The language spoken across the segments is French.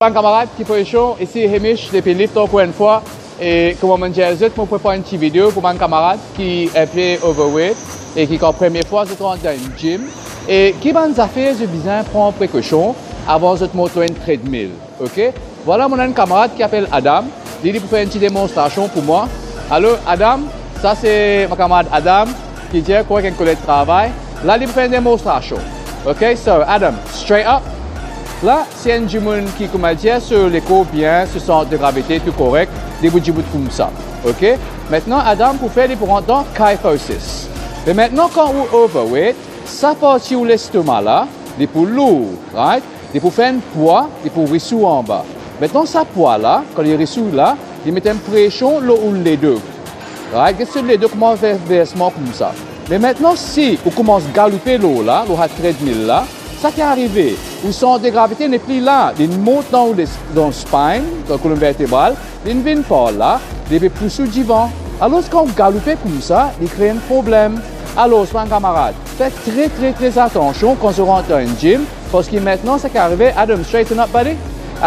Un camarade qui fait chaud, ici Hamish depuis Lift encore une fois. Et comme on dit, je vais préparer une petite vidéo pour mon camarade qui est fait overweight et qui, la première fois, se trouve dans une gym. Et qui va nous faire, je besoin prendre précaution avant de monter une treadmill. Ok? Voilà mon camarade qui s'appelle Adam. Il dit pour faire une petite démonstration pour moi. Alors, Adam, ça c'est mon camarade Adam qui dit quoi qu'un collègue de travail. Là, il fait une démonstration. Ok? So, Adam, straight up. Là, c'est un gym qui, comme je dis, sur l'écho bien, ce centre de gravité tout correct, des bouts comme ça. OK? Maintenant, Adam, pour faire des pour entendre kyphosis. Mais maintenant, quand vous overweight, ça partie où l'estomac là, des pour lourd, right? Des pour faire un poids, des pour ressous en bas. Maintenant, ça poids là, quand il est ressous là, il met une pression là où les deux. Right? Qu'est-ce que les deux commencent à faire versement comme ça? Mais maintenant, si vous commencez à galoper l'eau là, l'eau à 30 000 là, ça qui est arrivé, où son de gravité n'est plus là. Il monte dans le spine, dans la colonne vertébrale, il vient par là, il est poussé du vent. Alors, quand vous galopez comme ça, il crée un problème. Alors, mon camarade, faites très attention quand on rentre dans une gym, parce que maintenant, ce qui est arrivé, Adam, straighten up, buddy.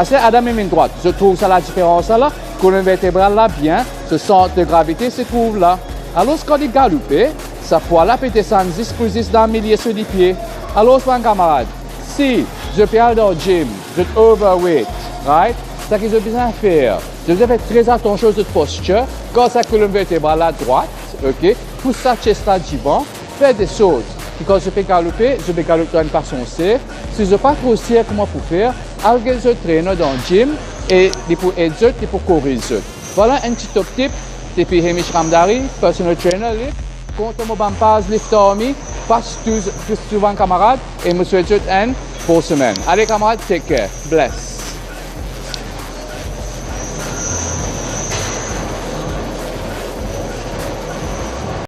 C'est Adam et main droite. Je trouve ça la différence là, colonne vertébrale là, bien, ce centre de gravité se trouve là. Alors, quand il galope, sa poids là peut descendre 10 pour 10 dans le milieu sur les pieds. Alors, mon camarade, si je peux dans le gym, je suis overweight, right? C'est ce que je besoin faire. Je dois faire très attention à cette posture. Quand ça colonne vertébrale à droite, ok? Pousse sa chest là devant, fais des choses. Et quand je peux galoper d'une façon safe. Si je ne sais pas trop sûr comment pour faire, alors je traîne dans le gym et pour aider et pour courir. Voilà un petit top tip. Depuis Hamish Ramdari, personal trainer. Contre mon page Lift Army, passe tous souvent camarades et me souhaite une bonne semaine. Allez camarades, take care. Bless.